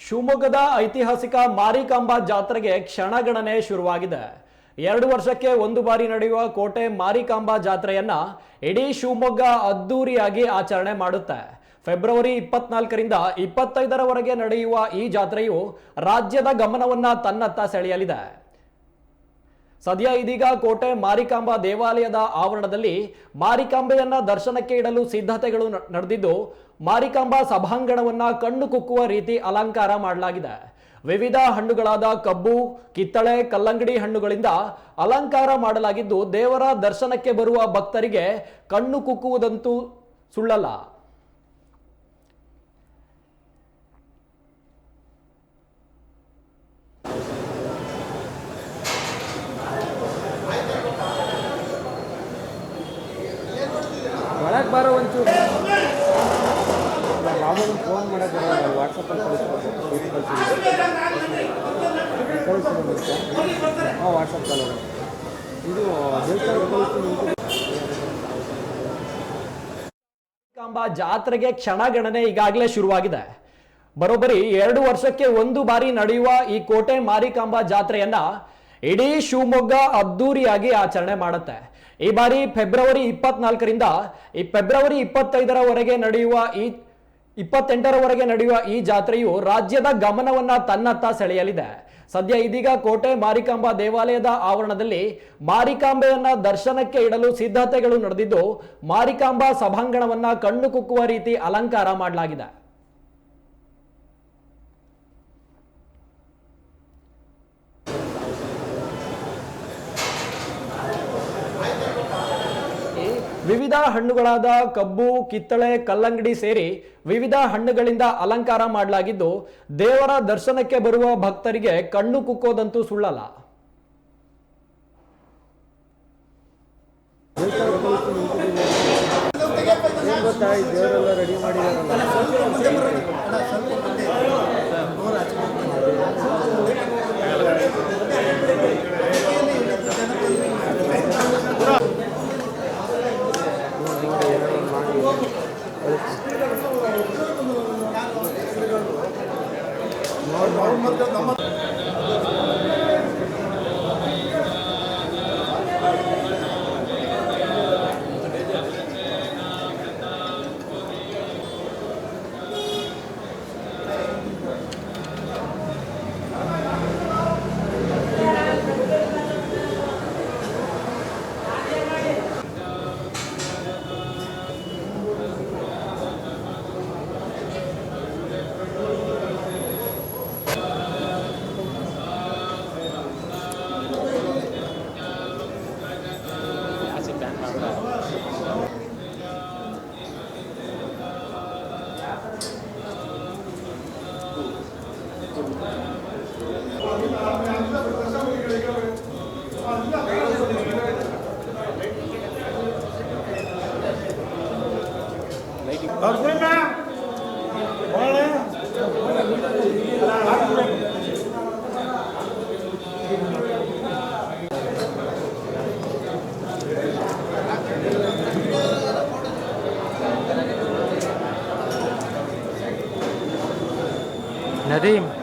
ಶಿವಮೊಗ್ಗದ ಐತಿಹಾಸಿಕ ಮಾರಿಕಾಂಬಾ ಜಾತ್ರೆಗೆ ಕ್ಷಣಗಣನೆ ಶುರುವಾಗಿದೆ. 2 ವರ್ಷಕ್ಕೆ ಒಂದು ಬಾರಿ ನಡೆಯುವ ಕೋಟೆ ಮಾರಿಕಾಂಬಾ ಜಾತ್ರೆಯನ್ನ ಇಡೀ ಶಿವಮೊಗ್ಗ ಅದ್ದೂರಿಯಾಗಿ ಆಚರಣೆ ಮಾಡುತ್ತೆ. ಫೆಬ್ರವರಿ 24ರಿಂದ 25ರವರೆಗೆ ನಡೆಯುವ ಈ ಜಾತ್ರೆಯು ರಾಜ್ಯದ ಗಮನವನ್ನ ತನ್ನತ್ತ ಸೆಳೆಯಲಿದೆ. ಸದ್ಯ ಇದೀಗ ಕೋಟೆ ಮಾರಿಕಾಂಬಾ ದೇವಾಲಯದ ಆವರಣದಲ್ಲಿ ಮಾರಿಕಾಂಬೆಯನ್ನ ದರ್ಶನಕ್ಕೆ ಇಡಲು ಸಿದ್ಧತೆಗಳು ನಡೆದಿದ್ದು, ಮಾರಿಕಾಂಬಾ ಸಭಾಂಗಣವನ್ನ ಕಣ್ಣು ಕುಕ್ಕುವ ರೀತಿ ಅಲಂಕಾರ ಮಾಡಲಾಗಿದೆ. ವಿವಿಧ ಹಣ್ಣುಗಳಾದ ಕಬ್ಬು, ಕಿತ್ತಳೆ, ಕಲ್ಲಂಗಡಿ ಹಣ್ಣುಗಳಿಂದ ಅಲಂಕಾರ ಮಾಡಲಾಗಿದ್ದು, ದೇವರ ದರ್ಶನಕ್ಕೆ ಬರುವ ಭಕ್ತರಿಗೆ ಕಣ್ಣು ಕುಕ್ಕುವುದಂತೂ ಸುಳ್ಳಲ್ಲ. ಒಳಗೆ ಬರೋ ಒಂಚೂರು ಮಾಮೂಲಿ ಫೋನ್ ಮಾಡೋಕ್ಕೆ ಬರೋಲ್ಲ, ವಾಟ್ಸಪ್ಪಲ್ಲಿ ಹಾಂ ವಾಟ್ಸಪ್ ಕಾಲ್ ಇದು ಮಾರಿಕಾಂಬಾ ಜಾತ್ರೆಗೆ ಕ್ಷಣಗಣನೆ ಈಗಾಗಲೇ ಶುರುವಾಗಿದೆ. ಬರೋಬ್ಬರಿ 2 ವರ್ಷಕ್ಕೆ ಒಂದು ಬಾರಿ ನಡೆಯುವ ಈ ಕೋಟೆ ಮಾರಿಕಾಂಬಾ ಜಾತ್ರೆಯನ್ನ ಇಡೀ ಶಿವಮೊಗ್ಗ ಅದ್ದೂರಿಯಾಗಿ ಆಚರಣೆ ಮಾಡುತ್ತೆ. ಈ ಬಾರಿ ಫೆಬ್ರವರಿ 24ರಿಂದ ಫೆಬ್ರವರಿ 25ರವರೆಗೆ ನಡೆಯುವ 28ರವರೆಗೆ ನಡೆಯುವ ಈ ಜಾತ್ರೆಯು ರಾಜ್ಯದ ಗಮನವನ್ನ ತನ್ನತ್ತ ಸೆಳೆಯಲಿದೆ. ಸದ್ಯ ಇದೀಗ ಕೋಟೆ ಮಾರಿಕಾಂಬಾ ದೇವಾಲಯದ ಆವರಣದಲ್ಲಿ ಮಾರಿಕಾಂಬೆಯನ್ನ ದರ್ಶನಕ್ಕೆ ಇಡಲು ಸಿದ್ಧತೆಗಳು ನಡೆದಿದ್ದು, ಮಾರಿಕಾಂಬಾ ಸಭಾಂಗಣವನ್ನ ಕಣ್ಣು ಕುಕ್ಕುವ ರೀತಿ ಅಲಂಕಾರ ಮಾಡಲಾಗಿದೆ. ವಿವಿಧ ಹಣ್ಣುಗಳಾದ ಕಬ್ಬು, ಕಿತ್ತಳೆ, ಕಲ್ಲಂಗಡಿ ಸೇರಿ ವಿವಿಧ ಹಣ್ಣುಗಳಿಂದ ಅಲಂಕಾರ ಮಾಡಲಾಗಿದ್ದು, ದೇವರ ದರ್ಶನಕ್ಕೆ ಬರುವ ಭಕ್ತರಿಗೆ ಕಣ್ಣು ಕುಕ್ಕೋದಂತೂ ಸುಳ್ಳಲ್ಲ. ದೇವರೆಲ್ಲ ರೆಡಿ ಮಾಡಿದಾರಲ್ಲ. नदीम